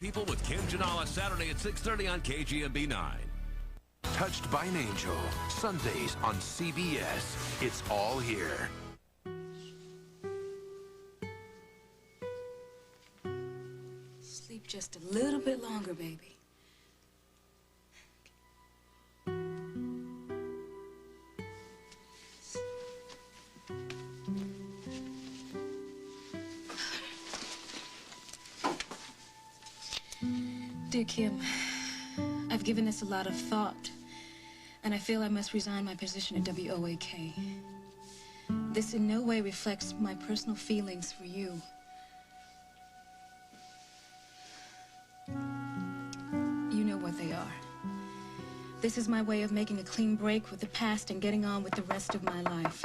People with Kim Janala, Saturday at 6:30 on KGMB 9. Touched by an Angel, Sundays on CBS. It's all here. Sleep just a little bit longer, baby. Dear Kim, I've given this a lot of thought, and I feel I must resign my position at WOAK. This in no way reflects my personal feelings for you. You know what they are. This is my way of making a clean break with the past and getting on with the rest of my life.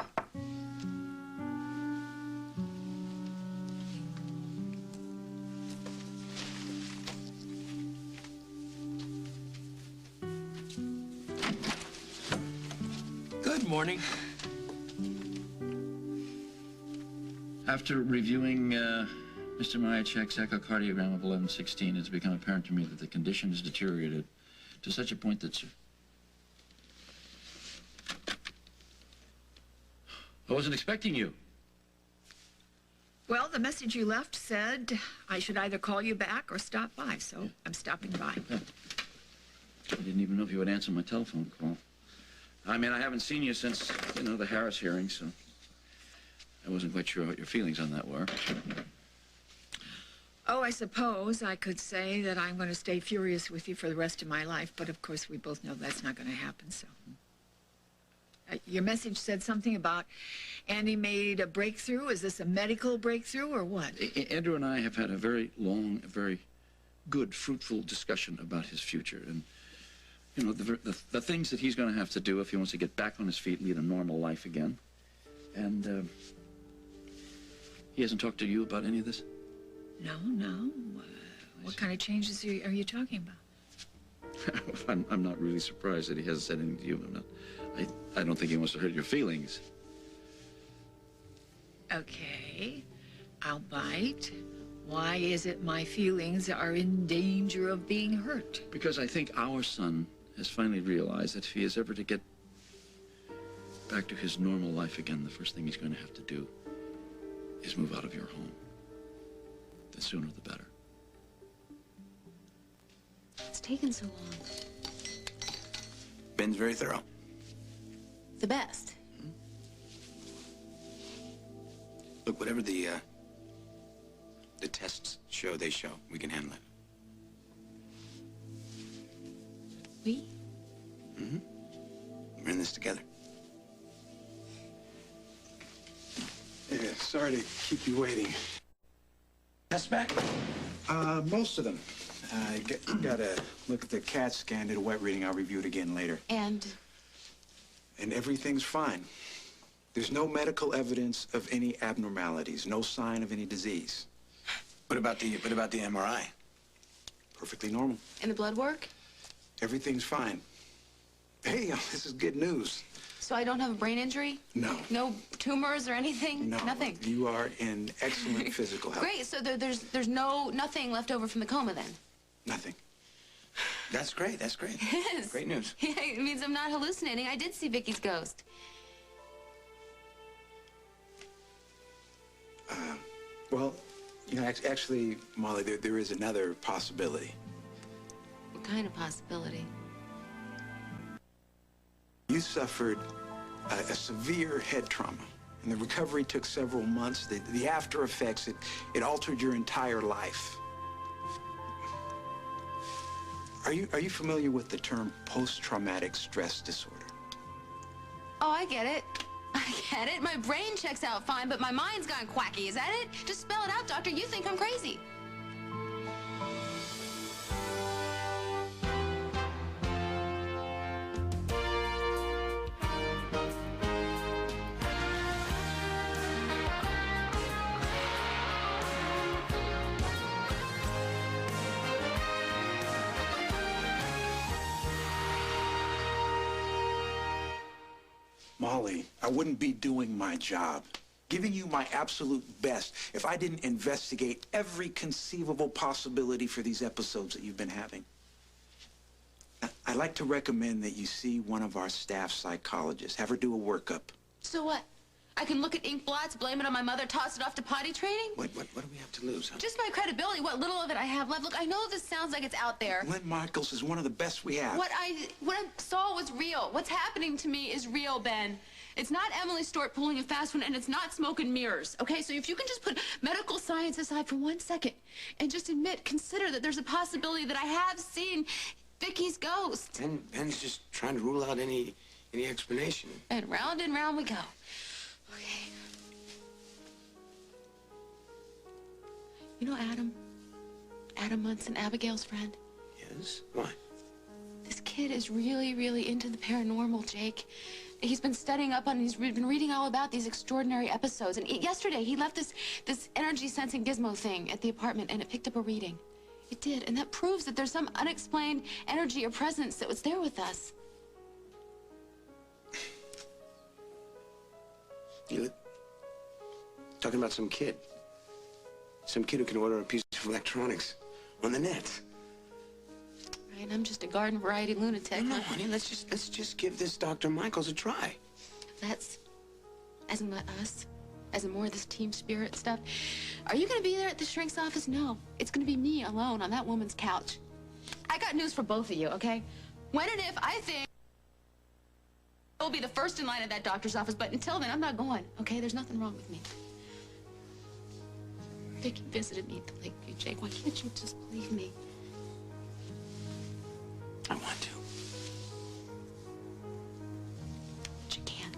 Good morning. After reviewing Mr. Myachek's echocardiogram of 11:16, it's become apparent to me that the condition has deteriorated to such a point that... I wasn't expecting you. Well, the message you left said I should either call you back or stop by, so I'm stopping by. Yeah. I didn't even know if you would answer my telephone call. I mean, I haven't seen you since, you know, the Harris hearing, so I wasn't quite sure what your feelings on that were. Oh, I suppose I could say that I'm going to stay furious with you for the rest of my life, but of course we both know that's not going to happen, so. Your message said something about Andy made a breakthrough. Is this a medical breakthrough or what? Andrew and I have had a very long, very good, fruitful discussion about his future, and you know, the things that he's going to have to do if he wants to get back on his feet, lead a normal life again. And he hasn't talked to you about any of this? No. What kind of changes are you talking about? I'm not really surprised that he hasn't said anything to you. I don't think he wants to hurt your feelings. Okay, I'll bite. Why is it my feelings are in danger of being hurt? Because I think our son has finally realized that if he is ever to get back to his normal life again, the first thing he's going to have to do is move out of your home. The sooner the better. It's taken so long. Ben's very thorough. The best. Look, whatever the tests show, they show. We can handle it. We? Mm-hmm. We're in this together. Yeah, sorry to keep you waiting. Tests back? Most of them. Gotta look at the CAT scan, did a wet reading. I'll review it again later. And Everything's fine. There's no medical evidence of any abnormalities, no sign of any disease. What about the MRI? Perfectly normal. and the blood work? Everything's fine. Hey, this is good news. So I don't have a brain injury? No. No tumors or anything? No. Nothing? You are in excellent physical health. Great, so there's nothing left over from the coma then? Nothing. That's great. That's great. It is. Great news. Yeah, it means I'm not hallucinating. I did see Vicky's ghost. Well, you know, actually, Molly, there is another possibility. What kind of possibility? You suffered a severe head trauma, and the recovery took several months. The after effects, it altered your entire life. Are you familiar with the term post-traumatic stress disorder? Oh, I get it. I get it. My brain checks out fine, but my mind's gone quacky. Is that it? Just spell it out, doctor. You think I'm crazy. Molly, I wouldn't be doing my job giving you my absolute best if I didn't investigate every conceivable possibility for these episodes that you've been having. I'd like to recommend that you see one of our staff psychologists. Have her do a workup. So what? I can look at ink blots, blame it on my mother, toss it off to potty training? What do we have to lose, huh? Just my credibility, what little of it I have left. Look, I know this sounds like it's out there. Lynn Michaels is one of the best we have. What I saw was real. What's happening to me is real, Ben. It's not Emily Stewart pulling a fast one, and it's not smoke and mirrors, okay? So if you can just put medical science aside for 1 second and just consider that there's a possibility that I have seen Vicky's ghost. Ben's just trying to rule out any explanation. And round we go. Okay. You know Adam Munson, Abigail's friend? Yes? Why? This kid is really, really into the paranormal, Jake. He's been studying up on, he's been reading all about these extraordinary episodes. And yesterday, he left this energy sensing gizmo thing at the apartment, and it picked up a reading. It did, and that proves that there's some unexplained energy or presence that was there with us. You talking about some kid. Some kid who can order a piece of electronics on the net. Right, I'm just a garden variety lunatic. No, honey, let's just give this Dr. Michaels a try. That's, as in us, as in more of this team spirit stuff. Are you gonna be there at the shrink's office? No, it's gonna be me alone on that woman's couch. I got news for both of you, okay? When and if I think I'll be the first in line at that doctor's office, but until then, I'm not going, okay? There's nothing wrong with me. Vicky visited me at the Lakeview, Jake. Why can't you just believe me? I want to. But you can't.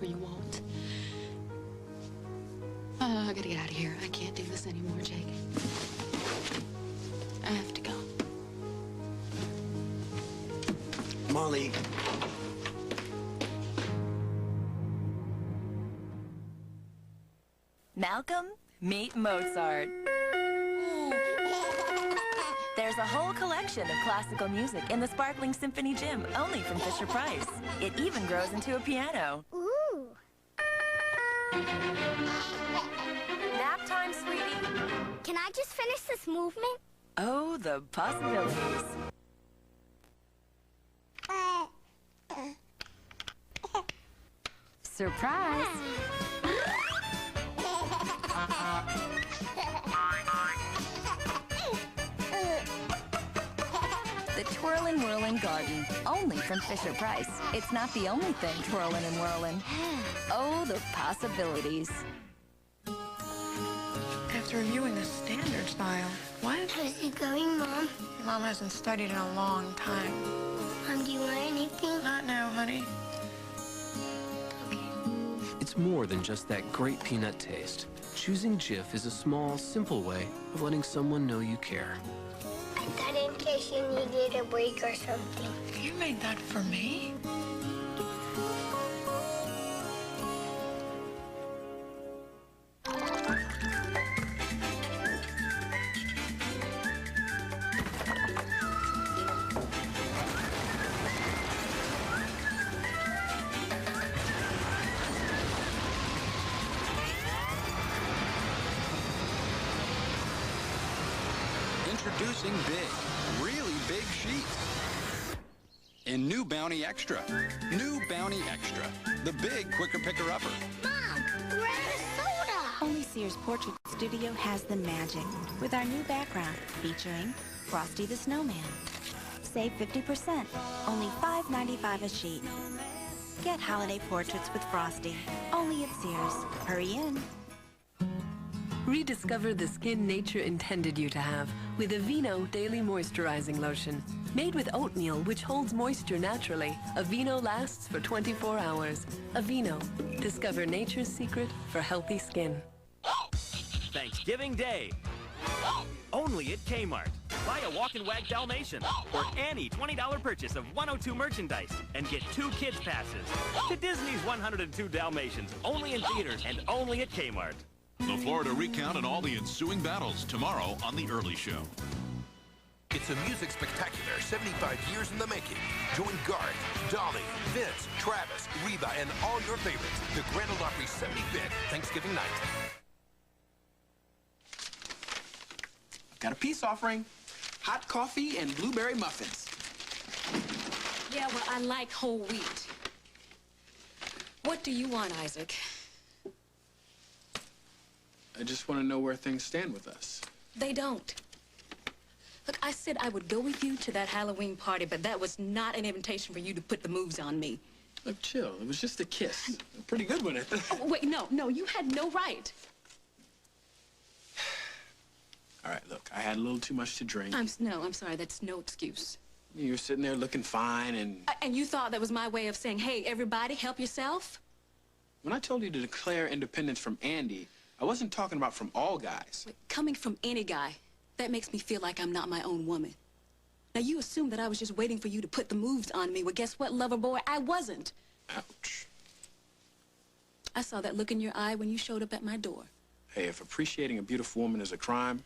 Or you won't. Oh, I gotta get out of here. I can't do this anymore, Jake. I have to go. Molly. Malcolm, meet Mozart. There's a whole collection of classical music in the Sparkling Symphony Gym, only from Fisher-Price. It even grows into a piano. Ooh. Nap time, sweetie. Can I just finish this movement? Oh, the possibilities. Surprise! The Twirlin' Whirlin' Garden, only from Fisher-Price. It's not the only thing twirlin' and whirlin'. Oh, the possibilities. After reviewing the standards file, what? How's it going, Mom? Your mom hasn't studied in a long time. Mom, do you want anything? Not now, honey. It's more than just that great peanut taste. Choosing Jif is a small, simple way of letting someone know you care. I got it in case you needed a break or something. You made that for me? Introducing big, really big sheets. In New Bounty Extra. New Bounty Extra. The big quicker picker-upper. Mom, we're out of soda. Only Sears Portrait Studio has the magic with our new background featuring Frosty the Snowman. Save 50%, only $5.95 a sheet. Get holiday portraits with Frosty, only at Sears. Hurry in. Rediscover the skin nature intended you to have with Aveeno Daily Moisturizing Lotion. Made with oatmeal, which holds moisture naturally, Aveeno lasts for 24 hours. Aveeno. Discover nature's secret for healthy skin. Thanksgiving Day. Only at Kmart. Buy a Walk and Wag Dalmatian or any $20 purchase of 102 merchandise and get 2 kids passes to Disney's 102 Dalmatians, only in theaters and only at Kmart. The Florida recount and all the ensuing battles tomorrow on The Early Show. It's a music spectacular, 75 years in the making. Join Garth, Dolly, Vince, Travis, Reba, and all your favorites. The Grand Ole Opry 75th, Thanksgiving night. I've got a peace offering. Hot coffee and blueberry muffins. Yeah, well, I like whole wheat. What do you want, Isaac? I just want to know where things stand with us. They don't. Look, I said I would go with you to that Halloween party, but that was not an invitation for you to put the moves on me. Look, chill. It was just a kiss. A pretty good one at that. Oh, wait, no, you had no right. All right, look, I had a little too much to drink. I'm sorry, that's no excuse. You were sitting there looking fine, and... And you thought that was my way of saying, hey, everybody, help yourself? When I told you to declare independence from Andy, I wasn't talking about from all guys. Wait, coming from any guy, that makes me feel like I'm not my own woman. Now, you assumed that I was just waiting for you to put the moves on me. Well, guess what, lover boy? I wasn't. Ouch. I saw that look in your eye when you showed up at my door. Hey, if appreciating a beautiful woman is a crime,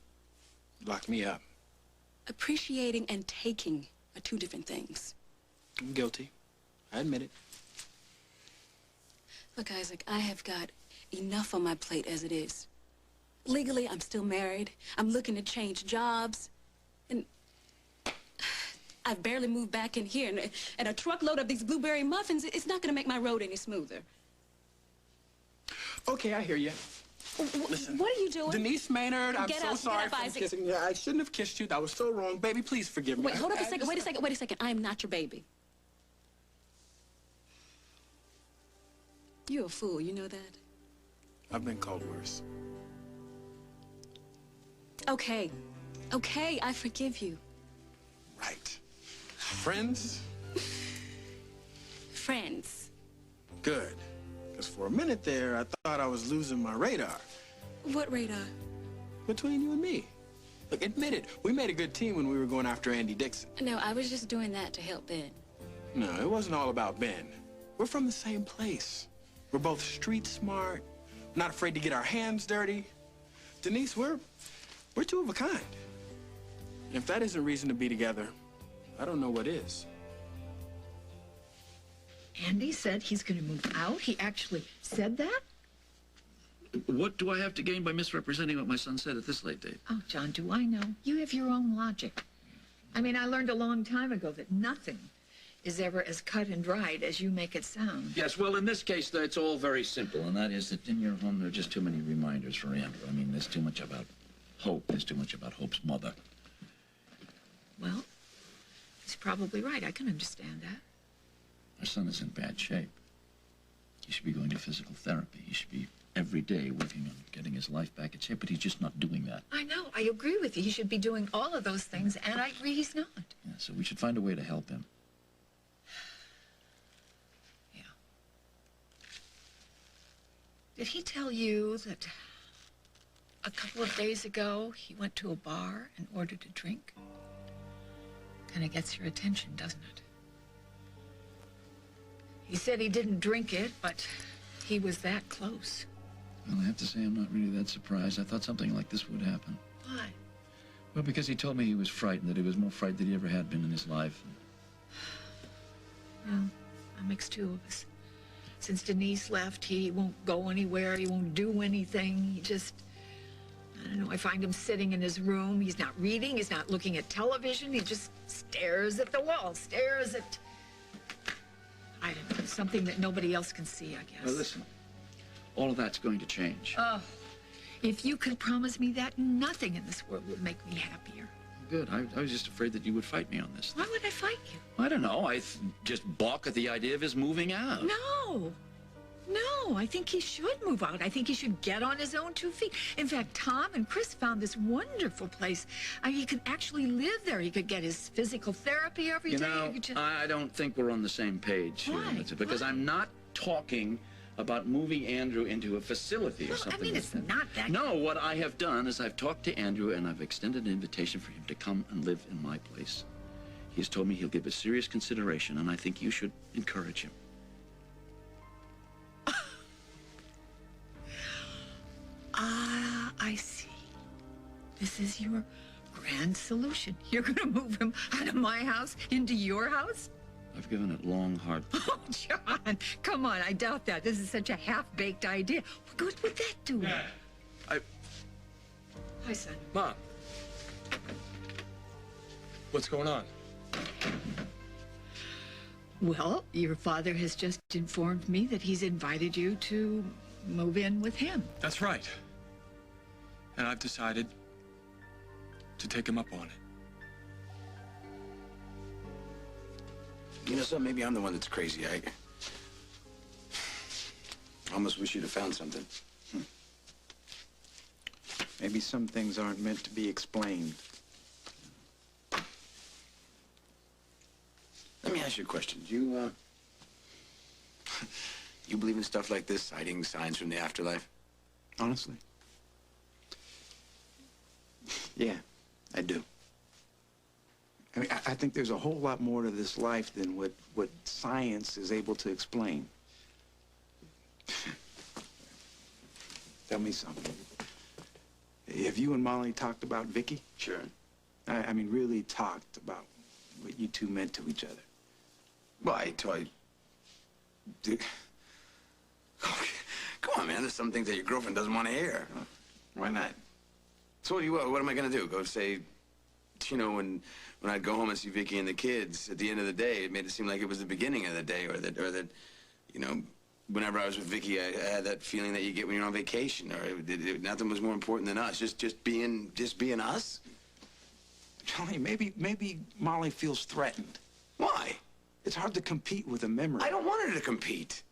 lock me up. Appreciating and taking are two different things. I'm guilty. I admit it. Look, Isaac, I have got enough on my plate as it is. Legally, I'm still married. I'm looking to change jobs. And I've barely moved back in here. And a truckload of these blueberry muffins, it's not going to make my road any smoother. Okay, I hear you. Listen. What are you doing? Denise Maynard, I'm Get so up, sorry get up, for Isaac. kissing you. I shouldn't have kissed you. That was so wrong. Baby, please forgive me. Wait, hold up a second. Wait a second. I am not your baby. You're a fool, you know that? I've been called worse. Okay, I forgive you. Right. Friends? Friends. Good. Because for a minute there, I thought I was losing my radar. What radar? Between you and me. Look, admit it. We made a good team when we were going after Andy Dixon. No, I was just doing that to help Ben. No, it wasn't all about Ben. We're from the same place. We're both street smart, not afraid to get our hands dirty. Denise, we're two of a kind. And if that isn't reason to be together, I don't know what is. Andy said he's going to move out? He actually said that? What do I have to gain by misrepresenting what my son said at this late date? Oh, John, do I know? You have your own logic. I mean, I learned a long time ago that nothing is ever as cut and dried as you make it sound. Yes, well, in this case, it's all very simple, and that is that in your home, there are just too many reminders for Andrew. I mean, there's too much about Hope. There's too much about Hope's mother. Well, he's probably right. I can understand that. Our son is in bad shape. He should be going to physical therapy. He should be every day working on getting his life back in shape, but he's just not doing that. I know. I agree with you. He should be doing all of those things, and I agree he's not. Yeah, so we should find a way to help him. Yeah. Did he tell you that a couple of days ago he went to a bar and ordered a drink? Kind of gets your attention, doesn't it? He said he didn't drink it, but he was that close. Well, I have to say I'm not really that surprised. I thought something like this would happen. Why? Well, because he told me he was frightened, that he was more frightened than he ever had been in his life. Well, that makes two of us. Since Denise left, he won't go anywhere. He won't do anything. He just, I don't know, I find him sitting in his room. He's not reading. He's not looking at television. He just stares at the wall, stares at, I don't know, something that nobody else can see, I guess. Well, listen, all of that's going to change. Oh, if you could promise me that, nothing in this world would make me happier. Good. I was just afraid that you would fight me on this. Why would I fight you? I don't know. I just balk at the idea of his moving out. No, I think he should move out. I think he should get on his own 2 feet. In fact, Tom and Chris found this wonderful place. He could actually live there. He could get his physical therapy every day. You know, He could just... I don't think we're on the same page here. Why? Because Why? I'm not talking about moving Andrew into a facility or something. I mean, it's not that... No, what I have done is I've talked to Andrew and I've extended an invitation for him to come and live in my place. He has told me he'll give it serious consideration, and I think you should encourage him. Ah, I see. This is your grand solution. You're going to move him out of my house into your house? I've given it long, hard thought. Oh, John, come on. I doubt that. This is such a half-baked idea. What good would that do? Dad, Hi, son. Mom. What's going on? Well, your father has just informed me that he's invited you to move in with him. That's right. And I've decided to take him up on it. You know something? Maybe I'm the one that's crazy. I almost wish you'd have found something. Maybe some things aren't meant to be explained. Let me ask you a question. Do you, you believe in stuff like this, sightings, signs from the afterlife? Honestly? Yeah, I do. I mean, I think there's a whole lot more to this life than what science is able to explain. Tell me something. Have you and Molly talked about Vicky? Sure. I mean, really talked about what you two meant to each other. Well, dude. Come on, man. There's some things that your girlfriend doesn't want to hear. Why not? So what am I going to do? Go say, you know, when I'd go home and see Vicky and the kids, at the end of the day, it made it seem like it was the beginning of the day, or that, you know, whenever I was with Vicky, I had that feeling that you get when you're on vacation, or nothing was more important than us. Just being us. Charlie, maybe Molly feels threatened. Why? It's hard to compete with a memory. I don't want her to compete.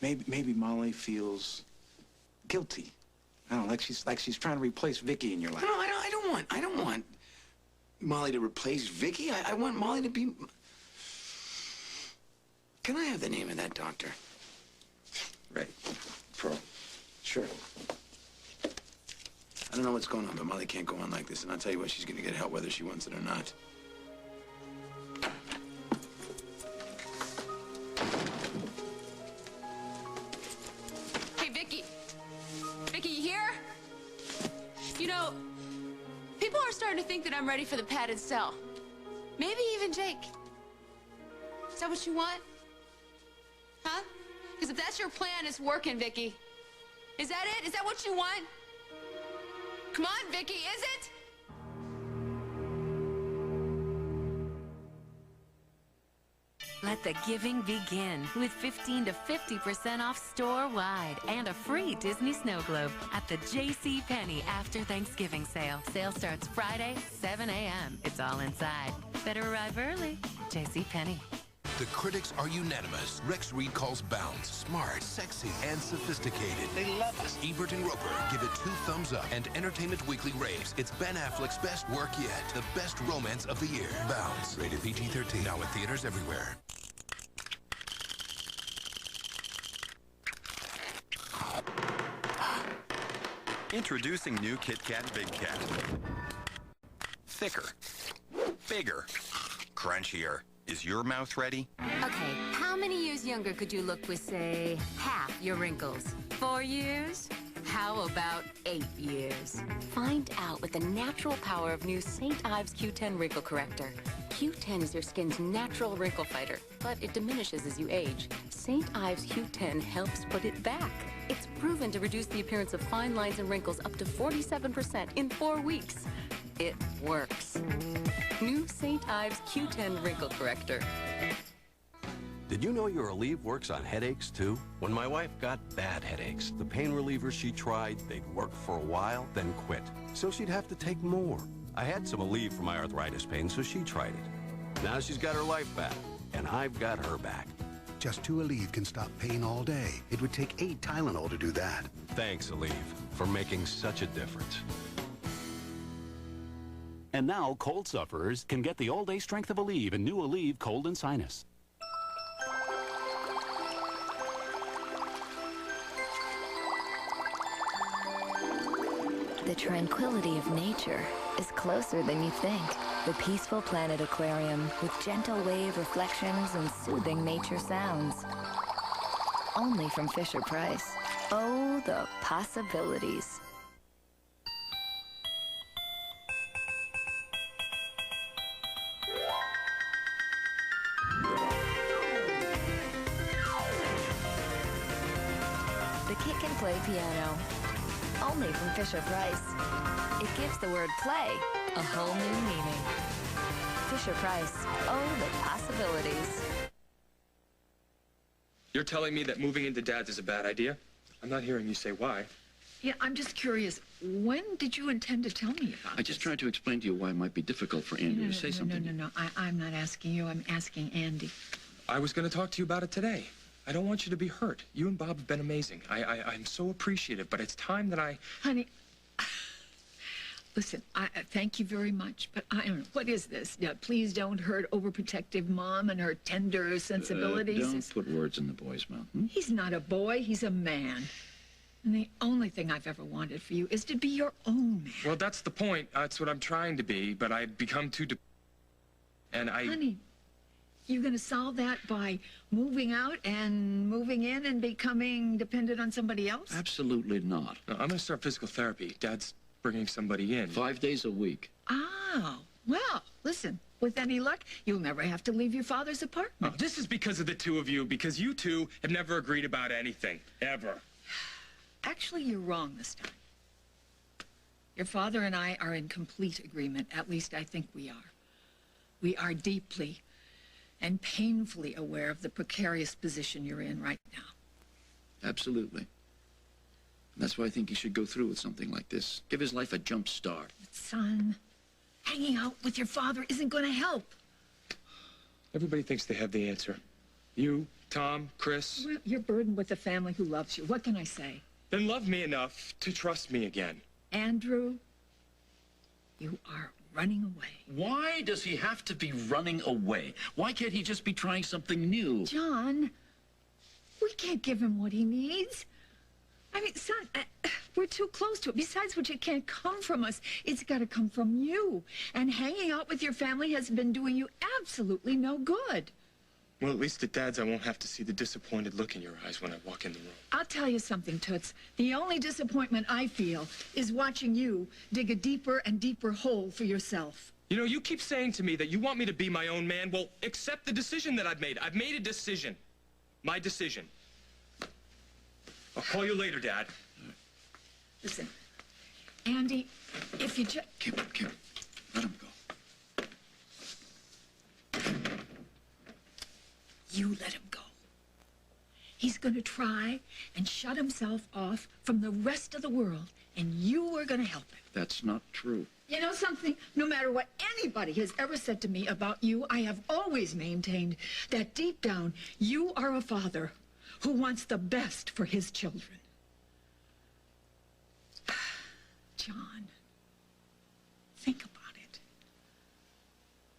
Maybe Molly feels guilty. I don't know, like she's trying to replace Vicky in your life. No, I don't want Molly to replace Vicky. I want Molly to be. Can I have the name of that doctor? Right. Pro. Sure. I don't know what's going on, but Molly can't go on like this, and I'll tell you what, she's gonna get help whether she wants it or not. Hey, Vicky. Vicky, you here? You know, people are starting to think that I'm ready for the padded cell. Maybe even Jake. Is that what you want? Huh? Because if that's your plan, it's working, Vicky. Is that it? Is that what you want? Come on, Vicky, is it? Let the giving begin with 15 to 50% off store-wide and a free Disney snow globe at the JCPenney After Thanksgiving sale. Sale starts Friday, 7 a.m. It's all inside. Better arrive early. JCPenney. The critics are unanimous. Rex Reed calls Bounds smart, sexy, and sophisticated. They love us. Ebert and Roper give it 2 thumbs up, and Entertainment Weekly raves it's Ben Affleck's best work yet. The best romance of the year. Bounds. Rated PG-13. Now in theaters everywhere. Introducing new Kit Kat Big Cat. Thicker, bigger, crunchier. Is your mouth ready? Okay, how many years younger could you look with, say, half your wrinkles? 4 years? How about 8 years? Find out with the natural power of new St. Ives Q10 Wrinkle Corrector. Q10 is your skin's natural wrinkle fighter, but it diminishes as you age. St. Ives Q10 helps put it back. It's proven to reduce the appearance of fine lines and wrinkles up to 47% in 4 weeks. It works. New St. Ives Q10 Wrinkle Corrector. Did you know your Aleve works on headaches, too? When my wife got bad headaches, the pain relievers she tried, they'd work for a while, then quit. So she'd have to take more. I had some Aleve for my arthritis pain, so she tried it. Now she's got her life back, and I've got her back. Just 2 Aleve can stop pain all day. It would take 8 Tylenol to do that. Thanks, Aleve, for making such a difference. And now, cold sufferers can get the all-day strength of Aleve in new Aleve Cold and Sinus. The tranquility of nature is closer than you think. The Peaceful Planet Aquarium with gentle wave reflections and soothing nature sounds. Only from Fisher-Price. Oh, the possibilities. play piano. Only from Fisher-Price. It gives the word play a whole new meaning. Fisher-Price. Oh, the possibilities. You're telling me that moving into Dad's is a bad idea? I'm not hearing you say why. Yeah, I'm just curious. When did you intend to tell me about I just tried to explain to you why it might be difficult for Andy to say something. No. I'm not asking you. I'm asking Andy. I was going to talk to you about it today. I don't want you to be hurt. You and Bob have been amazing. I'm so appreciative, but it's time that I... Honey, listen, I thank you very much, but I don't know. What is this? Now, please don't hurt overprotective Mom and her tender sensibilities. Don't put words in the boy's mouth. He's not a boy. He's a man. And the only thing I've ever wanted for you is to be your own man. Well, that's the point. That's what I'm trying to be, but I've become too... Honey, you're going to solve that by moving out and moving in and becoming dependent on somebody else? Absolutely not. No, I'm going to start physical therapy. Dad's bringing somebody in. 5 days a week. Oh, well, listen, with any luck, you'll never have to leave your father's apartment. Oh, this is because of the two of you, because you two have never agreed about anything, ever. Actually, you're wrong this time. Your father and I are in complete agreement. At least I think we are. We are deeply and painfully aware of the precarious position you're in right now. Absolutely. And that's why I think he should go through with something like this. Give his life a jump start. But son, hanging out with your father isn't going to help. Everybody thinks they have the answer. You, Tom, Chris. Well, you're burdened with a family who loves you. What can I say? Then love me enough to trust me again. Andrew, you are running away. Why does he have to be running away? Why can't he just be trying something new? John, we can't give him what he needs. I mean, son, we're too close to it. Besides which, it can't come from us. It's got to come from you. And hanging out with your family has been doing you absolutely no good. Well, at least at Dad's, I won't have to see the disappointed look in your eyes when I walk in the room. I'll tell you something, Toots. The only disappointment I feel is watching you dig a deeper and deeper hole for yourself. You know, you keep saying to me that you want me to be my own man. Well, accept the decision that I've made. I've made a decision. My decision. I'll call you later, Dad. Listen, Andy, if you just... Kim, let him go. You let him go. He's going to try and shut himself off from the rest of the world, and you are going to help him. That's not true. You know something? No matter what anybody has ever said to me about you, I have always maintained that deep down, you are a father who wants the best for his children. John, think about it.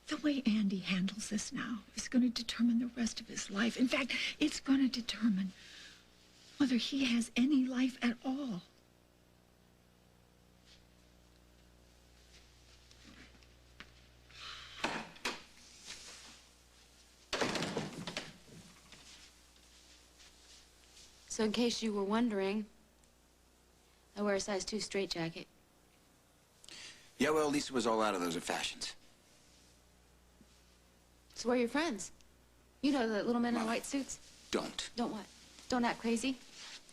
The way Andy handles this now is going to determine the rest of his life. In fact, it's going to determine whether he has any life at all. So in case you were wondering, I wear a size 2 straitjacket. Yeah, well, at least it was all out of those fashions. So where are your friends? You know, the little men in white suits. Don't. Don't what? Don't act crazy?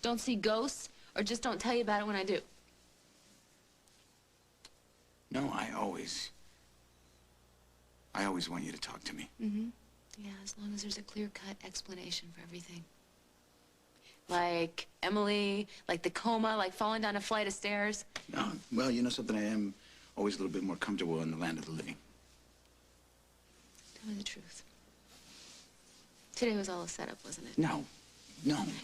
Don't see ghosts? Or just don't tell you about it when I do? No, I always want you to talk to me. Mm-hmm. Yeah, as long as there's a clear-cut explanation for everything. Like Emily, like the coma, like falling down a flight of stairs. No, well, you know something, I am always a little bit more comfortable in the land of the living. Tell me the truth. Today was all a setup, wasn't it? No.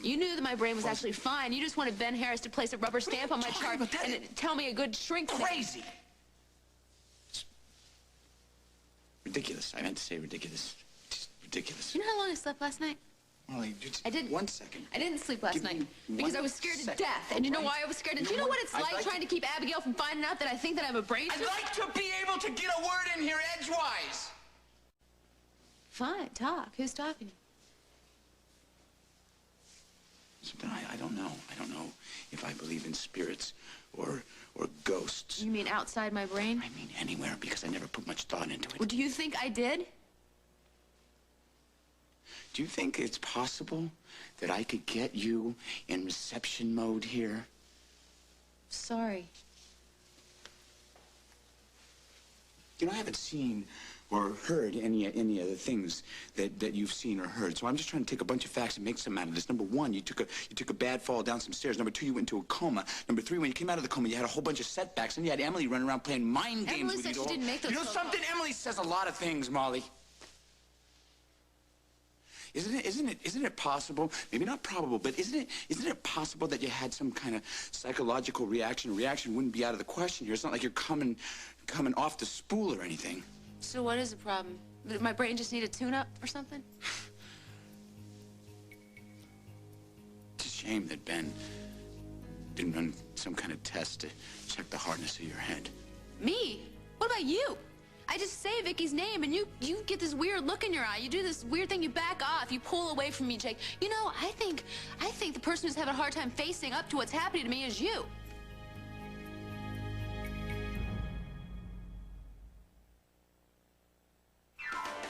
You knew that my brain was actually fine. You just wanted Ben Harris to place a rubber stamp on my chart and tell me a good shrink. Crazy. It's ridiculous. I meant to say ridiculous. Just ridiculous. You know how long I slept last night? Molly, just I didn't. 1 second. I didn't sleep last night because I was scared to death. And you know why I was scared? And do you know what it's like trying to keep Abigail from finding out that I think that I have a brain? I'd like to be able to get a word in here edgewise. Fine, talk. Who's talking? I don't know. I don't know if I believe in spirits or ghosts. You mean outside my brain? I mean anywhere, because I never put much thought into it. Well, do you think I did? Do you think it's possible that I could get you in reception mode here? Sorry. You know, I haven't seen or heard any of the things that you've seen or heard. So I'm just trying to take a bunch of facts and make some out of this. Number one, you took a bad fall down some stairs. Number two, you went into a coma. Number three, when you came out of the coma, you had a whole bunch of setbacks, and you had Emily running around playing mind games with you. Emily said she didn't make those. You know something? Emily says a lot of things, Molly. Isn't it possible, maybe not probable, but isn't it possible that you had some kind of psychological reaction? A reaction wouldn't be out of the question here. It's not like you're coming off the spool or anything. So what is the problem? Did my brain just need a tune-up or something? It's a shame that Ben didn't run some kind of test to check the hardness of your head. Me? What about you? I just say Vicky's name, and you get this weird look in your eye. You do this weird thing. You back off. You pull away from me, Jake. You know, I think the person who's having a hard time facing up to what's happening to me is you.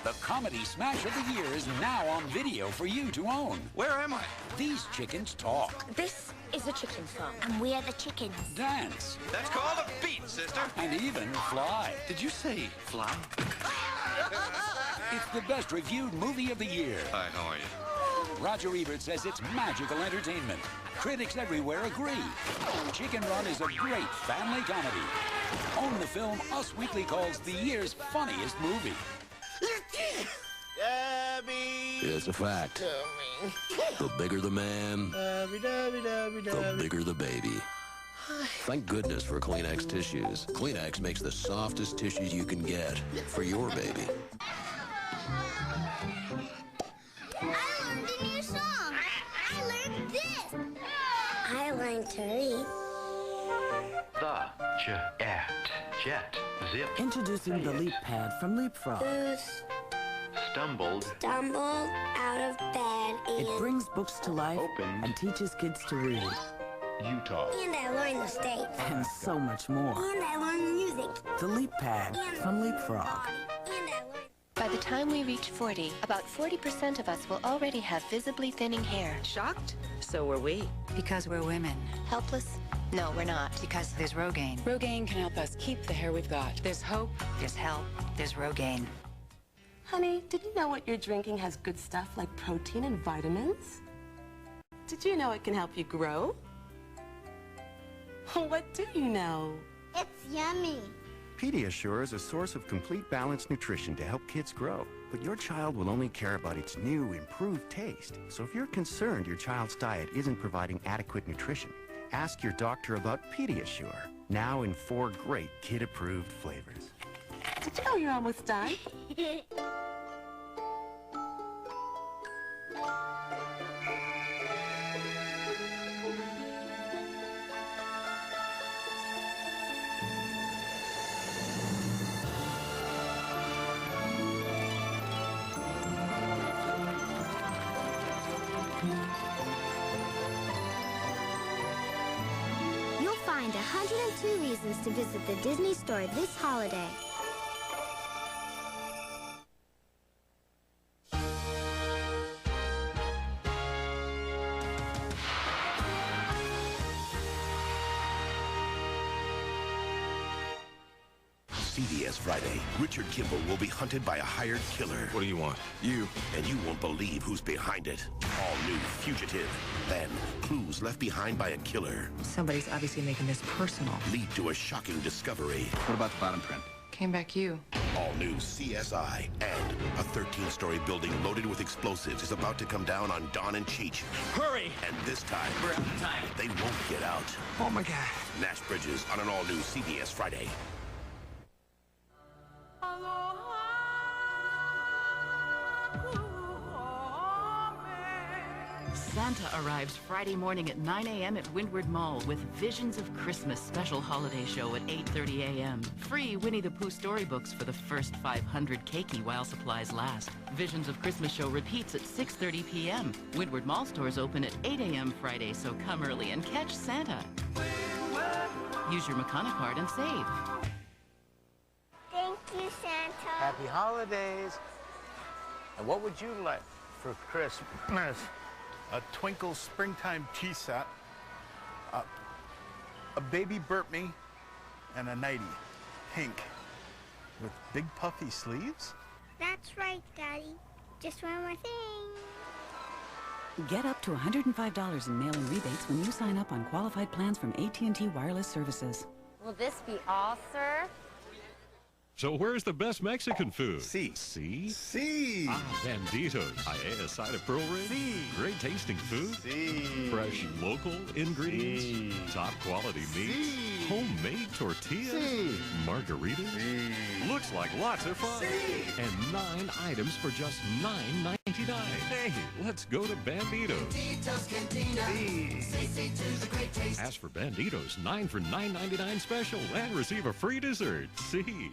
The comedy smash of the year is now on video for you to own. Where am I? These chickens talk, This is a chicken song. And we're the chickens. dance, That's called a beat, sister. and even fly. Did you say fly? It's the best reviewed movie of the year. Hi, how are you? Roger Ebert says it's magical entertainment. Critics everywhere agree. Chicken Run is a great family comedy. Own the film Us Weekly calls the year's funniest movie. It's a fact. The bigger the man, the bigger the baby. Thank goodness for Kleenex tissues. Kleenex makes the softest tissues you can get for your baby. I learned a new song. I learned this. I learned to read. The jet zip. Introducing the Leap Pad from Leapfrog. Stumbled Out of bed It brings books to life Opened. and teaches kids to read. Utah. And I learned the states. And so much more. And I learned music. The Leap Pad from Leapfrog. And I learned... By the time we reach 40, about 40% of us will already have visibly thinning hair. Shocked? So were we. Because we're women. Helpless? No, we're not. Because there's Rogaine. Rogaine can help us keep the hair we've got. There's hope, there's help, there's Rogaine. Honey, did you know what you're drinking has good stuff like protein and vitamins? Did you know it can help you grow? What do you know? It's yummy. Pediasure is a source of complete balanced nutrition to help kids grow. But your child will only care about its new, improved taste. So if you're concerned your child's diet isn't providing adequate nutrition, ask your doctor about Pediasure. Now in 4 great kid-approved flavors. Did you know you're almost done? You'll find 102 reasons to visit the Disney store this holiday. CBS Friday. Richard Kimball will be hunted by a hired killer. What do you want? You. And you won't believe who's behind it. All new Fugitive. Then, clues left behind by a killer Somebody's obviously making this personal. lead to a shocking discovery. What about the bottom print? Came back you. All new CSI. And a 13-story building loaded with explosives is about to come down on Don and Cheech. Hurry! And this time, We're out of time. they won't get out. Oh my God. Nash Bridges on an all-new CBS Friday. Santa arrives Friday morning at 9 a.m. at Windward Mall with Visions of Christmas special holiday show at 8:30 a.m. Free Winnie the Pooh storybooks for the first 500 keiki while supplies last. Visions of Christmas show repeats at 6:30 p.m. Windward Mall stores open at 8 a.m. Friday, so come early and catch Santa. Use your Makana card and save. Thank you, Santa. Happy holidays. And what would you like for Christmas. A Twinkle Springtime tea set, a baby burp me, and a nightie, pink, with big puffy sleeves. That's right, Daddy. Just one more thing. Get up to $105 in mail-in rebates when you sign up on qualified plans from AT&T Wireless Services. Will this be all, sir? So where's the best Mexican food? Si. Si? Si. Ah, Banditos. A side of Pearl Ring? Si. Great tasting food? Si. Fresh local ingredients? Si. Top quality meats? Si. Homemade tortillas? Si. Margaritas? Si. Looks like lots of fun. Si. And 9 items for just $9.99. Hey, let's go to Banditos. Si. Ask for Banditos 9 for $9.99 special and receive a free dessert. See.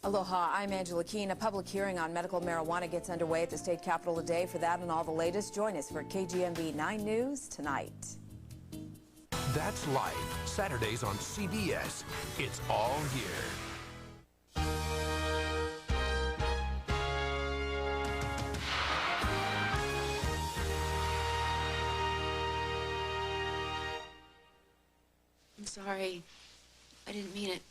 Aloha, I'm Angela Keene. A public hearing on medical marijuana gets underway at the state capitol today. For that and all the latest, join us for KGMB 9 News tonight. That's life. Saturdays on CBS. It's all here. I'm sorry. I didn't mean it.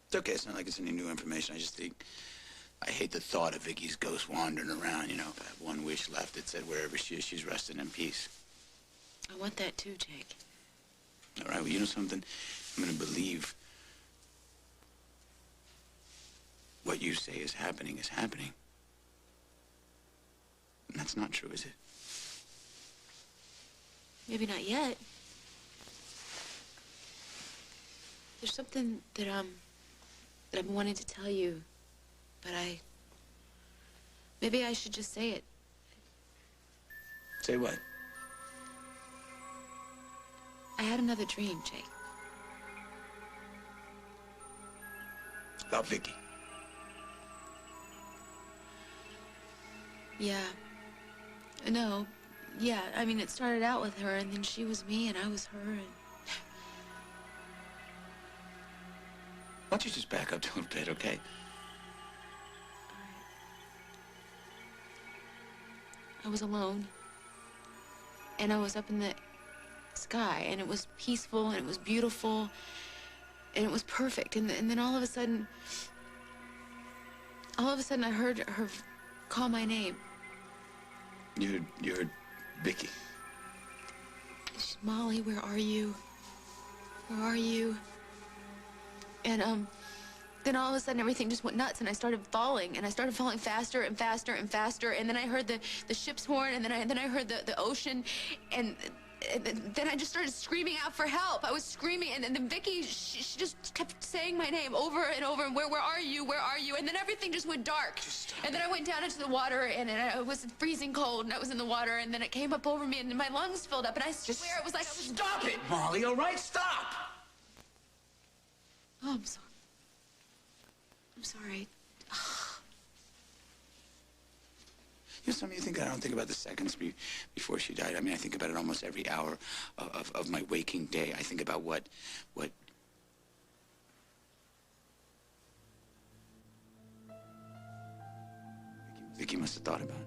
It's okay. It's not like it's any new information. I just think I hate the thought of Vicky's ghost wandering around. You know, if I have one wish left, it said wherever she is, she's resting in peace. I want that too, Jake. All right, well, you know something? I'm going to believe what you say is happening is happening. And that's not true, is it? Maybe not yet. There's something that I've been wanting to tell you, but maybe I should just say it. Say what? I had another dream, Jake. About Vicky. Yeah. No. Yeah, I mean, it started out with her, and then she was me, and I was her, and... Why don't you just back up a little bit, okay? I was alone, and I was up in the sky, and it was peaceful, and it was beautiful, and it was perfect, and then all of a sudden I heard her call my name. You heard Vicky. She's, Molly, where are you? Where are you? And then all of a sudden everything just went nuts, and I started falling, and I started falling faster and faster and faster, and then I heard the ship's horn, and then I heard the ocean, and then I just started screaming out for help. I was screaming, and then Vicky, she just kept saying my name over and over, and where are you? Where are you? And then everything just went dark. And then I went down into the water, and I was freezing cold, and I was in the water, and then it came up over me, and my lungs filled up, and I swear it was like I was... Stop it, Molly, all right? Stop! Oh, I'm sorry. I'm sorry. You know something, you think I don't think about the seconds before she died? I mean, I think about it almost every hour of my waking day. I think about what Vicky must have thought about.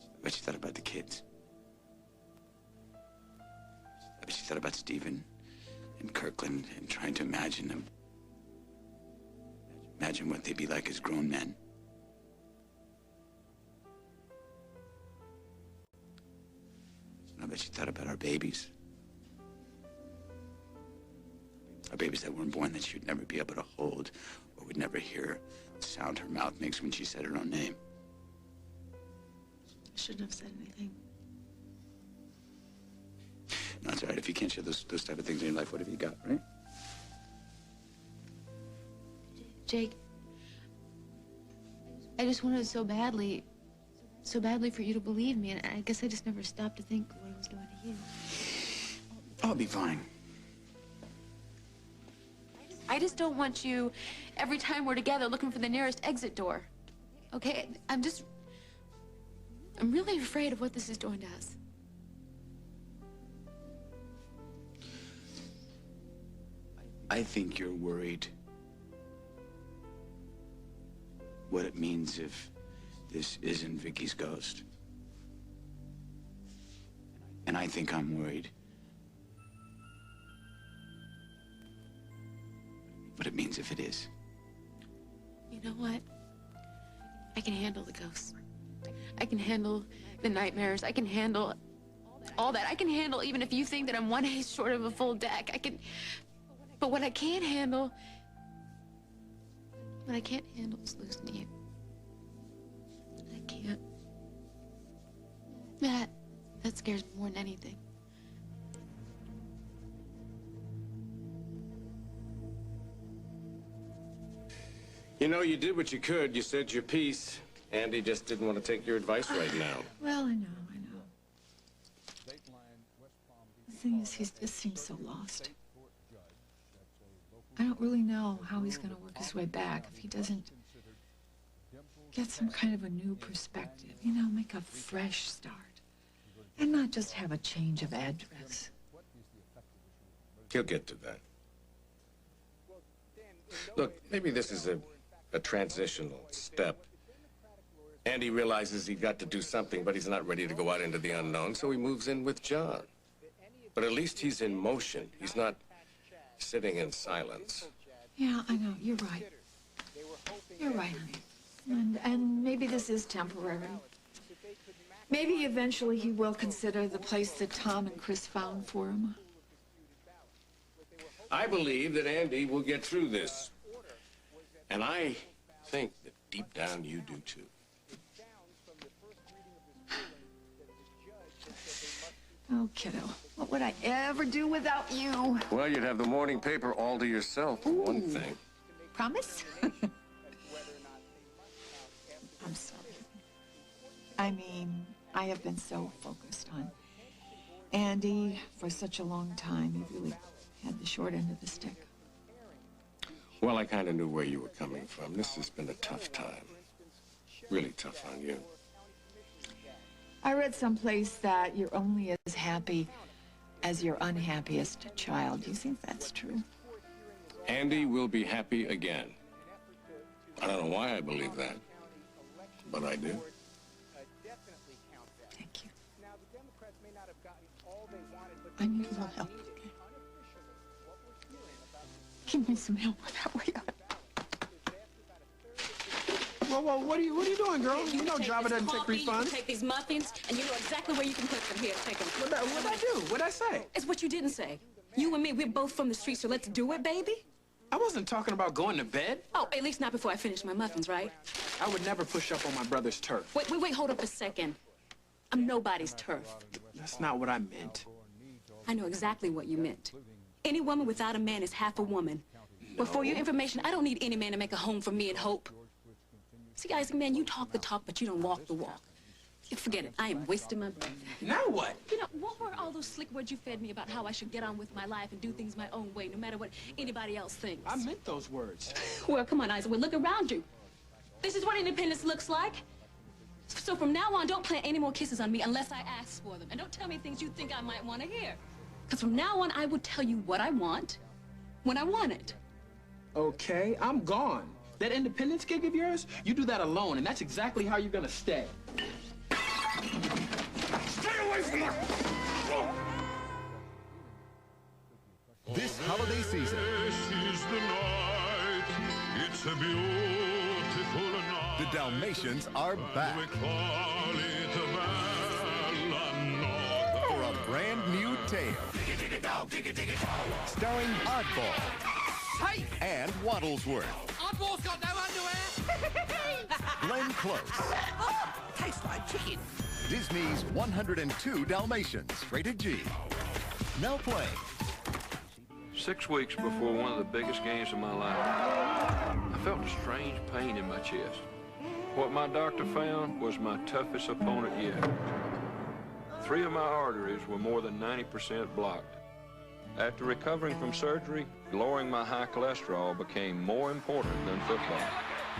I bet she thought about the kids. I bet she thought about Stephen and Kirkland and trying to imagine them. Imagine what they'd be like as grown men. I bet she thought about our babies. Our babies that weren't born that she would never be able to hold or would never hear the sound her mouth makes when she said her own name. I shouldn't have said anything. No, it's all right. If you can't share those type of things in your life, what have you got, right? Jake, I just wanted so badly for you to believe me, and I guess I just never stopped to think what I was doing to you. I'll be fine. I just don't want you, every time we're together, looking for the nearest exit door. Okay? I'm really afraid of what this is doing to us. I think you're worried what it means if this isn't Vicky's ghost. And I think I'm worried what it means if it is. You know what? I can handle the ghosts. I can handle the nightmares. I can handle all that. I can handle even if you think that I'm 1 ace short of a full deck. I can... But what I can't handle... What I can't handle is losing you. I can't. That scares me more than anything. You know, you did what you could. You said your piece. Andy just didn't want to take your advice right now. Well, I know. The thing is, he just seems so lost. I don't really know how he's going to work his way back if he doesn't get some kind of a new perspective. You know, make a fresh start. And not just have a change of address. He'll get to that. Look, maybe this is a transitional step. Andy realizes he's got to do something, but he's not ready to go out into the unknown, so he moves in with John. But at least he's in motion. He's not sitting in silence. Yeah, I know. You're right. You're right, honey. And maybe this is temporary. Maybe eventually he will consider the place that Tom and Chris found for him. I believe that Andy will get through this. And I think that deep down you do too. Oh, kiddo, what would I ever do without you? Well, you'd have the morning paper all to yourself, for one thing. Promise? I'm sorry. I mean, I have been so focused on Andy for such a long time. You really had the short end of the stick. Well, I kind of knew where you were coming from. This has been a tough time. Really tough on you. I read someplace that you're only as happy as your unhappiest child. Do you think that's true? Andy will be happy again. I don't know why I believe that, but I do. Thank you. I need a little help. Give me some help with that way up. Whoa, what are you doing, girl? You know Java doesn't take refunds. You take these muffins, and you know exactly where you can put them. Here, take them. What'd I do? What'd I say? It's what you didn't say. You and me, we're both from the street, so let's do it, baby. I wasn't talking about going to bed. Oh, at least not before I finish my muffins, right? I would never push up on my brother's turf. Wait, hold up a second. I'm nobody's turf. That's not what I meant. I know exactly what you meant. Any woman without a man is half a woman. No. But for your information, I don't need any man to make a home for me and Hope. See, Isaac, man, you talk the talk, but you don't walk the walk. Forget it. I am wasting my breath. Now what? You know, what were all those slick words you fed me about how I should get on with my life and do things my own way, no matter what anybody else thinks? I meant those words. Well, come on, Isaac. Well, look around you. This is what independence looks like. So from now on, don't plant any more kisses on me unless I ask for them. And don't tell me things you think I might want to hear. Because from now on, I will tell you what I want when I want it. Okay, I'm gone. That independence gig of yours, you do that alone, and that's exactly how you're gonna stay. Stay away from her! This holiday season, This is the night. It's a beautiful night. the Dalmatians are back We call it a Valanoa. for a brand new tale. Starring Oddball and Waddlesworth. Oddball's got no underwear. Glenn Close. Oh, tastes like chicken. Disney's 102 Dalmatians, rated G. Now playing. 6 weeks before one of the biggest games of my life, I felt a strange pain in my chest. What my doctor found was my toughest opponent yet. 3 of my arteries were more than 90% blocked. After recovering from surgery, lowering my high cholesterol became more important than football.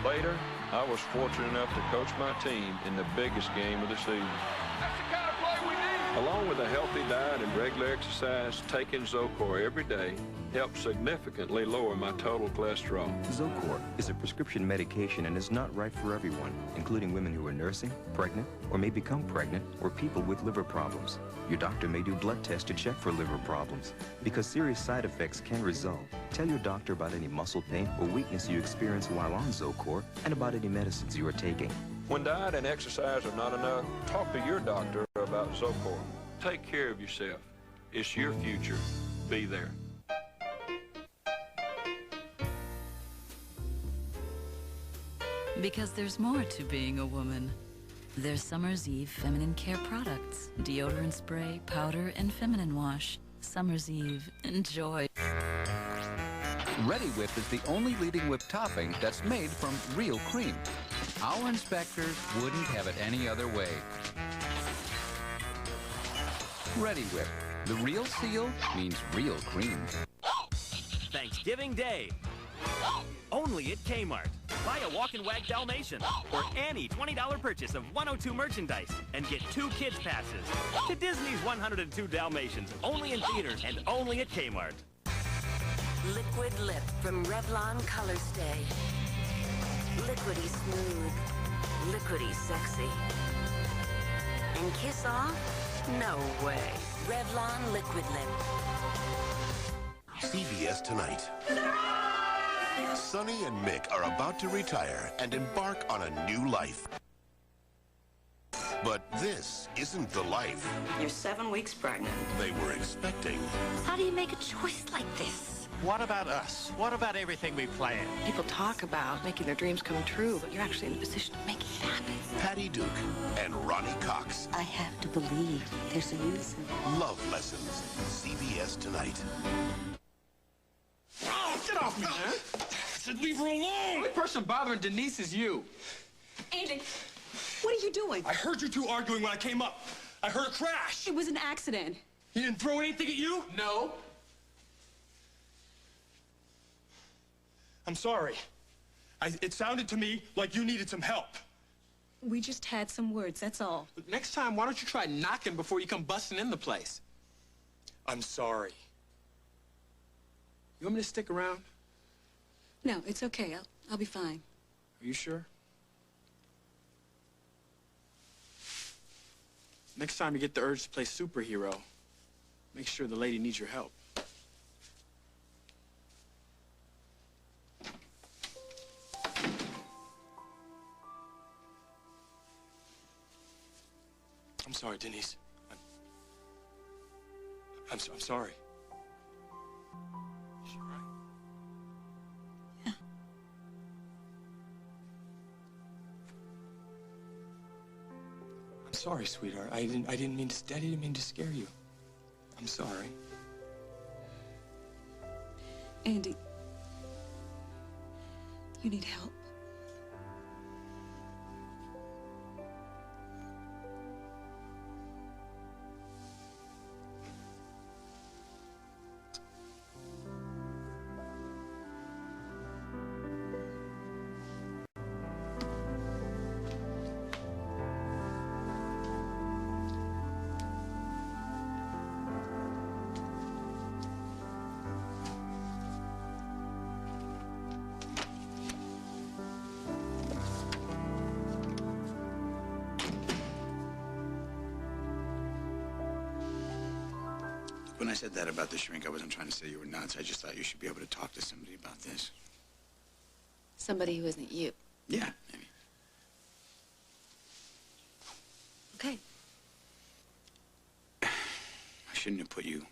Later, I was fortunate enough to coach my team in the biggest game of the season. That's the kind of play we need. Along with a healthy diet and regular exercise, taking Zocor every day helps significantly lower my total cholesterol. Zocor is a prescription medication and is not right for everyone, including women who are nursing, pregnant, or may become pregnant, or people with liver problems. Your doctor may do blood tests to check for liver problems. Because serious side effects can result, tell your doctor about any muscle pain or weakness you experience while on Zocor and about any medicines you are taking. When diet and exercise are not enough, talk to your doctor about Zocor. Take care of yourself. It's your future. Be there. Because there's more to being a woman. There's Summer's Eve feminine care products, deodorant spray, powder, and feminine wash. Summer's Eve, enjoy. Ready Whip is the only leading whip topping that's made from real cream. Our inspectors wouldn't have it any other way. Ready Whip. The real seal means real cream. Thanksgiving Day. Only at Kmart. Buy a Walk and Wag Dalmatian or any $20 purchase of 102 merchandise and get 2 kids passes to Disney's 102 Dalmatians, only in theaters and only at Kmart. Liquid Lip from Revlon Color Stay. Liquidy smooth, liquidy sexy. And kiss off? No way. Revlon Liquid Lip. CBS Tonight. Sonny and Mick are about to retire and embark on a new life. But this isn't the life You're 7 weeks pregnant. they were expecting. How do you make a choice like this? What about us? What about everything we planned? People talk about making their dreams come true, but you're actually in a position to make it happen. Patty Duke and Ronnie Cox. I have to believe there's a reason. Love Lessons. CBS Tonight. Oh, get off me, man. I said leave her alone. The only person bothering Denise is you. Andy, what are you doing? I heard you two arguing when I came up. I heard a crash. It was an accident. He didn't throw anything at you? No. I'm sorry. It sounded to me like you needed some help. We just had some words, that's all. But next time, why don't you try knocking before you come busting in the place? I'm sorry. You want me to stick around? No, it's okay. I'll be fine. Are you sure? Next time you get the urge to play superhero, make sure the lady needs your help. I'm sorry, Denise. I'm sorry. Is she all right? Yeah. I'm sorry, sweetheart. I didn't mean to scare you. I'm sorry. Andy, you need help. When I said that about the shrink, I wasn't trying to say you were nuts. I just thought you should be able to talk to somebody about this. Somebody who isn't you. Yeah, maybe. Okay. I shouldn't have put you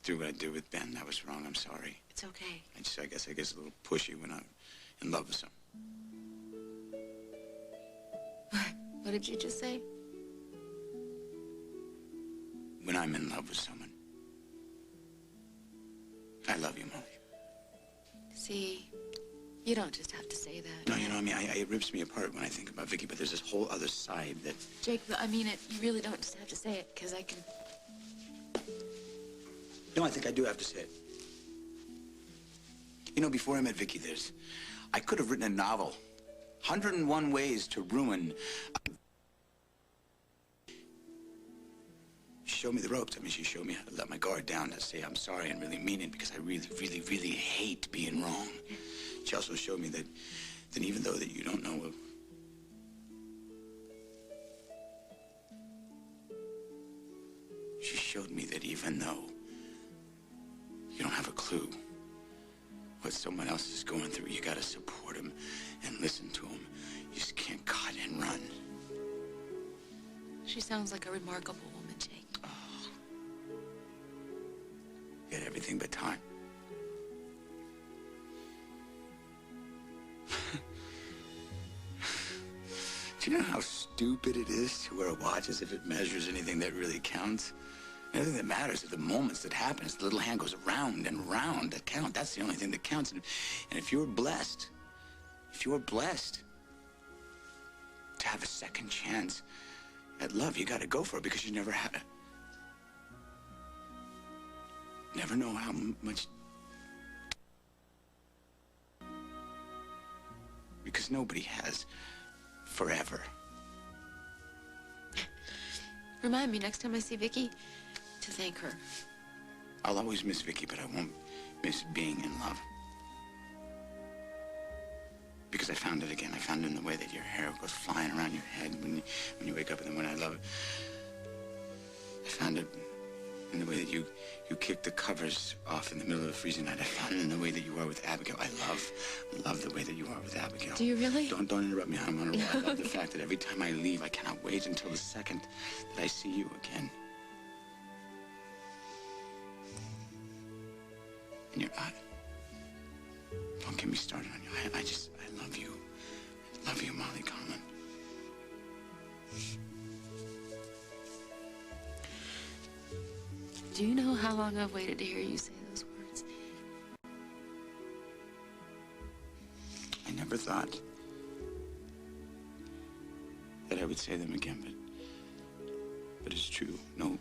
through what I did with Ben. That was wrong. I'm sorry. It's okay. I guess a little pushy when I'm in love with someone. What did you just say? When I'm in love with someone. I love you, Molly. See, you don't just have to say that. No, you know what I mean? It rips me apart when I think about Vicky, but there's this whole other side that... Jake, I mean it. You really don't just have to say it, because I can... No, I think I do have to say it. You know, before I met Vicky, I could have written a novel. 101 Ways to Ruin... showed me the ropes. I mean, she showed me how to let my guard down, to say I'm sorry and really mean it because I really, really, really hate being wrong. She also showed me that even though that you don't know she showed me that even though you don't have a clue what someone else is going through, you gotta support them and listen to them. You just can't cut and run. She sounds like a remarkable woman, Jake. Oh. You got everything but time. Do you know how stupid it is to wear a watch as if it measures anything that really counts? Everything that matters are the moments that happen. As the little hand goes round and round that count. That's the only thing that counts. And if you're blessed to have a second chance at love, you got to go for it because you never had it. Never know how much. Because nobody has forever. Remind me next time I see Vicky to thank her. I'll always miss Vicky, but I won't miss being in love. Because I found it again. I found it in the way that your hair goes flying around your head when you wake up in the morning. I love it. I found it in the way that you kick the covers off in the middle of a freezing night. I found it in the way that you are with Abigail. I love the way that you are with Abigail. Do you really? Don't interrupt me. I'm on a roll. I love the fact that every time I leave, I cannot wait until the second that I see you again. And your eye. Don't get me started on you. I love you. I love you, Molly Conlon. Do you know how long I've waited to hear you say those words? I never thought that I would say them again, but it's true. No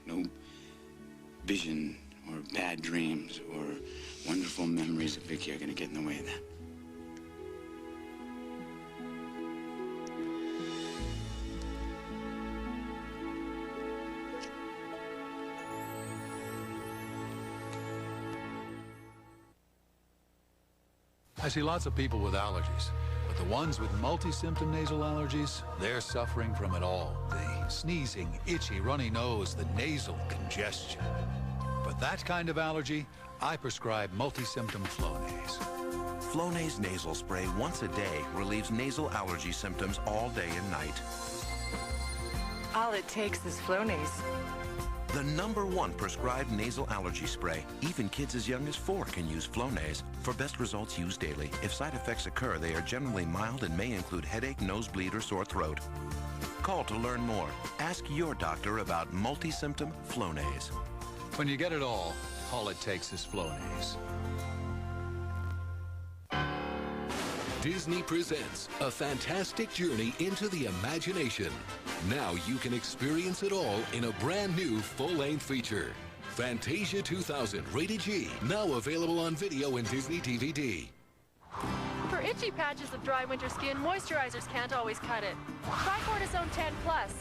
vision or bad dreams or wonderful memories of Vicky are going to get in the way of that. I see lots of people with allergies, but the ones with multi-symptom nasal allergies, they're suffering from it all. The sneezing, itchy, runny nose, the nasal congestion. For that kind of allergy, I prescribe multi-symptom Flonase. Flonase nasal spray once a day relieves nasal allergy symptoms all day and night. All it takes is Flonase. The #1 prescribed nasal allergy spray. Even kids as young as 4 can use Flonase. For best results, use daily. If side effects occur, they are generally mild and may include headache, nosebleed, or sore throat. Call to learn more. Ask your doctor about multi-symptom Flonase. When you get it all it takes is Flonase. Disney presents a fantastic journey into the imagination. Now you can experience it all in a brand new full-length feature. Fantasia 2000 Rated G, now available on video and Disney DVD. For itchy patches of dry winter skin, moisturizers can't always cut it. Try Cortisone 10 Plus.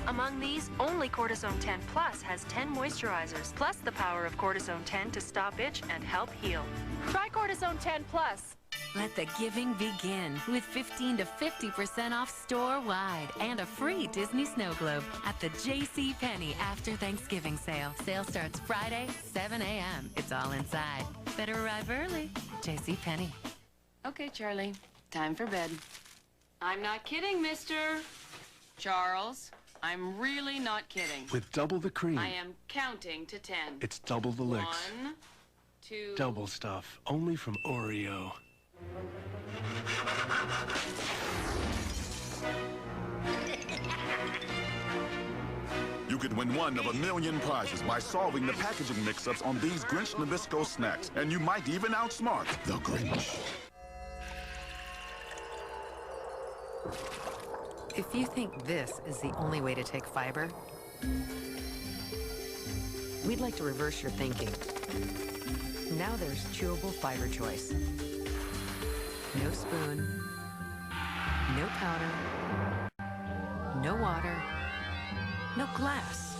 Among these, only Cortisone 10 Plus has 10 moisturizers, plus the power of Cortisone 10 to stop itch and help heal. Try Cortisone 10 Plus. Let the giving begin with 15 to 50% off store-wide and a free Disney snow globe at the JCPenney after Thanksgiving sale. Sale starts Friday, 7 a.m. It's all inside. Better arrive early. JCPenney. Okay, Charlie. Time for bed. I'm not kidding, mister. Charles, I'm really not kidding. With double the cream. I am counting to 10. It's double the licks. 1, 2... Double stuff. Only from Oreo. You could win one of a million prizes by solving the packaging mix-ups on these Grinch Nabisco snacks. And you might even outsmart the Grinch. If you think this is the only way to take fiber, we'd like to reverse your thinking. Now there's chewable fiber choice. No spoon, no powder, no water, no glass.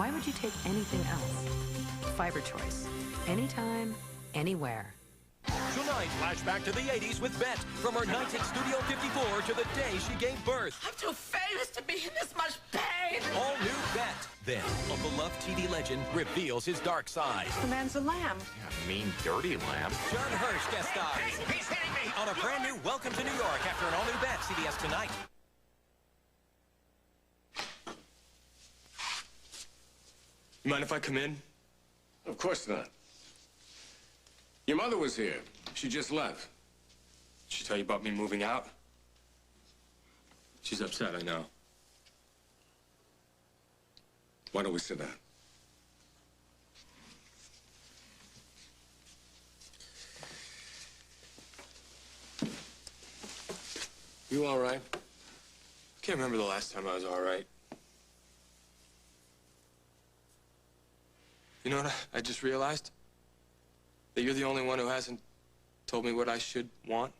Why would you take anything else? Fiber Choice. Anytime, anywhere. Tonight, flashback to the 80s with Bet. From her night at Studio 54 to the day she gave birth. I'm too famous to be in this much pain. All new Bet. Then, a beloved TV legend reveals his dark side. The man's a lamb. Yeah, mean, dirty lamb. John Hirsch guest stars. He's hitting me. On a brand new Welcome to New York after an all-new Bet. CBS tonight. You mind if I come in? Of course not. Your mother was here. She just left. Did she tell you about me moving out? She's upset, I know. Why don't we sit down? You all right? I can't remember the last time I was all right. You know what I just realized? That you're the only one who hasn't told me what I should want,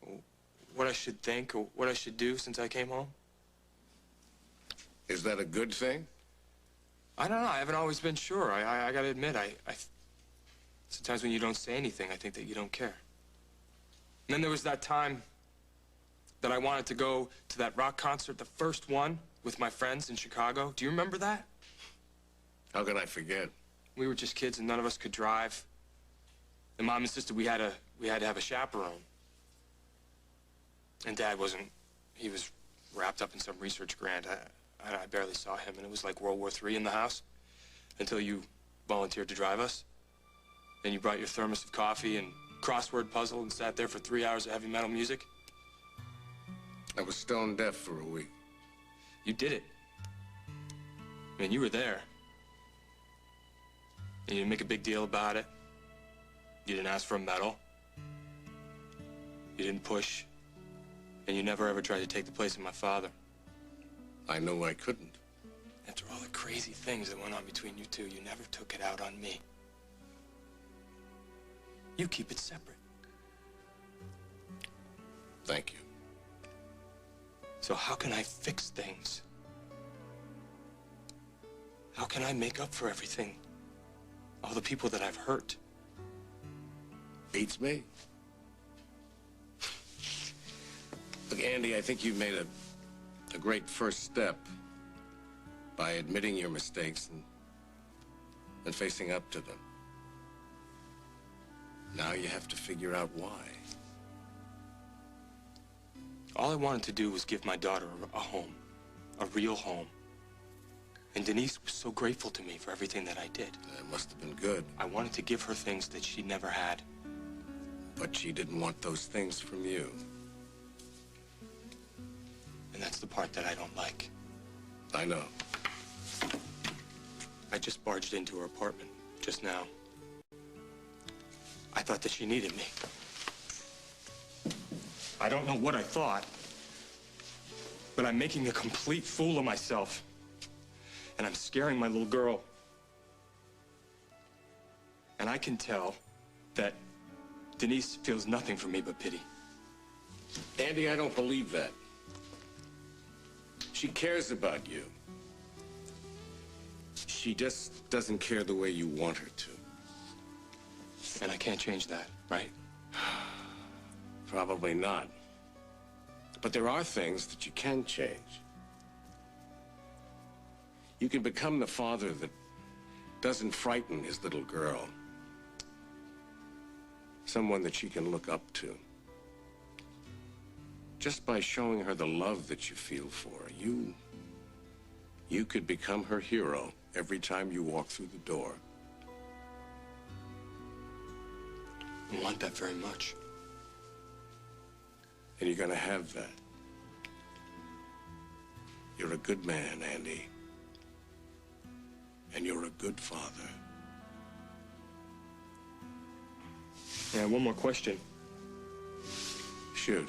or what I should think, or what I should do since I came home. Is that a good thing? I don't know. I haven't always been sure. I gotta admit, sometimes when you don't say anything, I think that you don't care. And then there was that time that I wanted to go to that rock concert, the first one, with my friends in Chicago. Do you remember that? How can I forget? We were just kids and none of us could drive. And Mom insisted we had to have a chaperone. And Dad wasn't. He was wrapped up in some research grant. I barely saw him, and it was like World War III in the house until you volunteered to drive us. Then you brought your thermos of coffee and crossword puzzle and sat there for 3 hours of heavy metal music. I was stone deaf for a week. You did it. I mean, you were there. And you didn't make a big deal about it. You didn't ask for a medal. You didn't push. And you never ever tried to take the place of my father. I know I couldn't. After all the crazy things that went on between you two, you never took it out on me. You keep it separate. Thank you. So how can I fix things? How can I make up for everything? All the people that I've hurt? Beats me. Look, Andy, I think you've made a great first step by admitting your mistakes and facing up to them. Now you have to figure out why. All I wanted to do was give my daughter a home, a real home. And Denise was so grateful to me for everything that I did. That must have been good. I wanted to give her things that she never had. But she didn't want those things from you. And that's the part that I don't like. I know. I just barged into her apartment just now. I thought that she needed me. I don't know what I thought, but I'm making a complete fool of myself. And I'm scaring my little girl. And I can tell that Denise feels nothing for me but pity. Andy, I don't believe that. She cares about you. She just doesn't care the way you want her to. And I can't change that, right? Probably not. But there are things that you can change. You can become the father that doesn't frighten his little girl. Someone that she can look up to. Just by showing her the love that you feel for her, you could become her hero every time you walk through the door. I want that very much. And you're gonna have that. You're a good man, Andy. And you're a good father. Yeah, one more question. Shoot.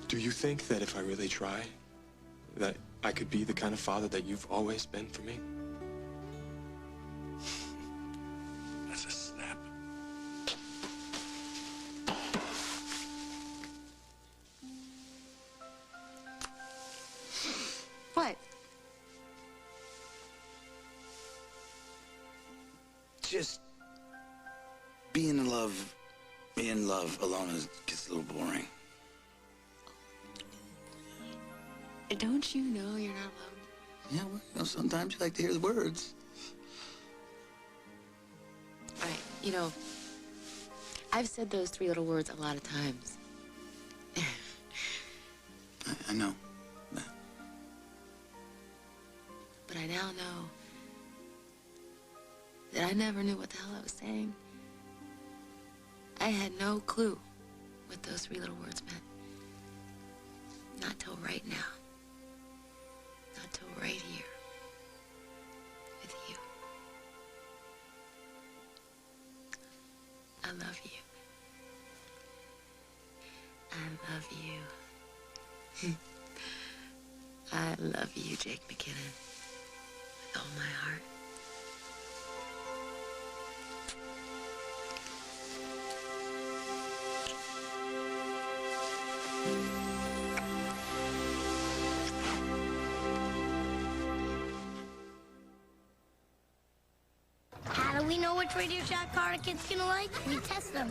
Do you think that if I really try, that I could be the kind of father that you've always been for me? That's a snap. What? just being in love alone gets a little boring. Don't you know you're not alone? Yeah, well, you know, sometimes you like to hear the words. All right, you know, I've said those three little words a lot of times. I know. But I now know that I never knew what the hell I was saying. I had no clue what those three little words meant. Not till right now. Not till right here. With you. I love you. I love you. I love you, Jake McKinnon. With all my heart. How do we know which Radio Shack car a kid's gonna like? We test them.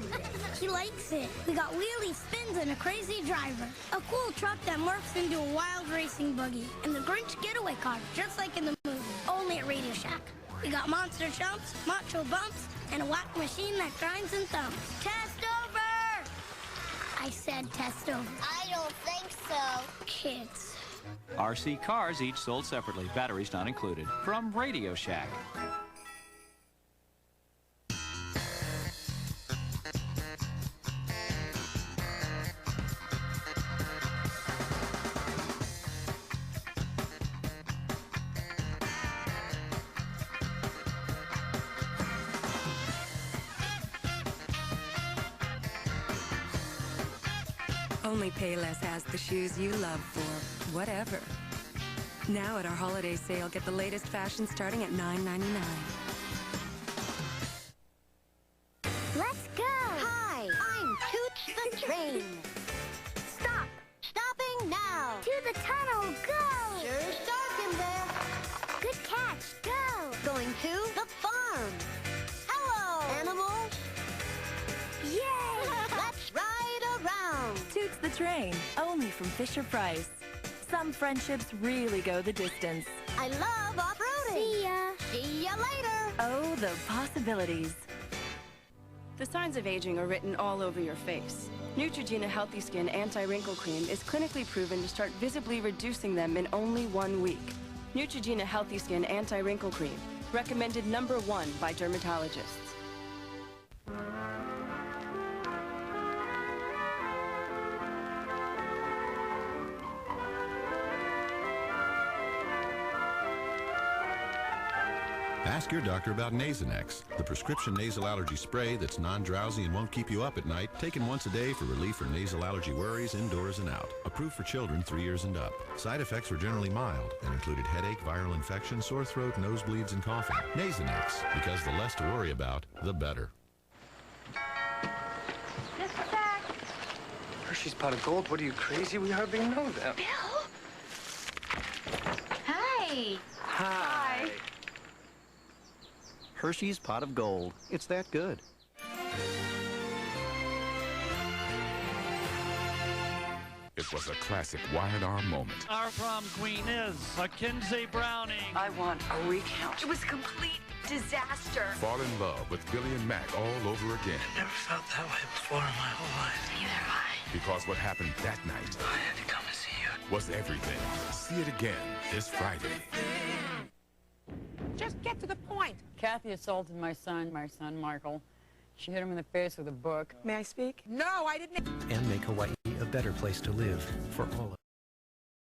He likes it. We got wheelie spins and a crazy driver. A cool truck that morphs into a wild racing buggy. And the Grinch getaway car, just like in the movie. Only at Radio Shack. We got monster chumps, macho bumps, and a whack machine that grinds and thumps. Test over! I said test over. I don't think so. Kids. RC cars each sold separately, batteries not included. From Radio Shack. Only Payless has the shoes you love for whatever. Now at our holiday sale, get the latest fashion starting at $9.99. Let's go! Hi, I'm Toots the Train. Stop! Stopping now! To the tunnel, go! Sure is dark in there. Good catch, go! Going to the farm. Hello, animals. Yay! Let's ride around. Toots the Train, only from Fisher-Price. Some friendships really go the distance. I love off-roading. See ya. See ya later. Oh, the possibilities. The signs of aging are written all over your face. Neutrogena Healthy Skin Anti-Wrinkle Cream is clinically proven to start visibly reducing them in only 1 week. Neutrogena Healthy Skin Anti-Wrinkle Cream, recommended #1 by dermatologists. Ask your doctor about Nasonex, the prescription nasal allergy spray that's non-drowsy and won't keep you up at night, taken once a day for relief from nasal allergy worries indoors and out. Approved for children 3 years and up. Side effects were generally mild and included headache, viral infection, sore throat, nosebleeds, and coughing. Nasonex, because the less to worry about, the better. Just a sec. Hershey's Pot of Gold? What are you, crazy? We hardly know them. Bill? Hi. Hi. Hershey's Pot of Gold. It's that good. It was a classic Wired Arm moment. Our prom queen is Mackenzie Browning. I want a recount. It was a complete disaster. Fall in love with Billy and Mac all over again. I never felt that way before in my whole life. Neither have I. Because what happened that night I had to come and see you. was everything. See it again this Friday. Just get to the point. Kathy assaulted my son Michael. She hit him in the face with a book. May I speak? No, I didn't. And make Hawaii a better place to live for all of us.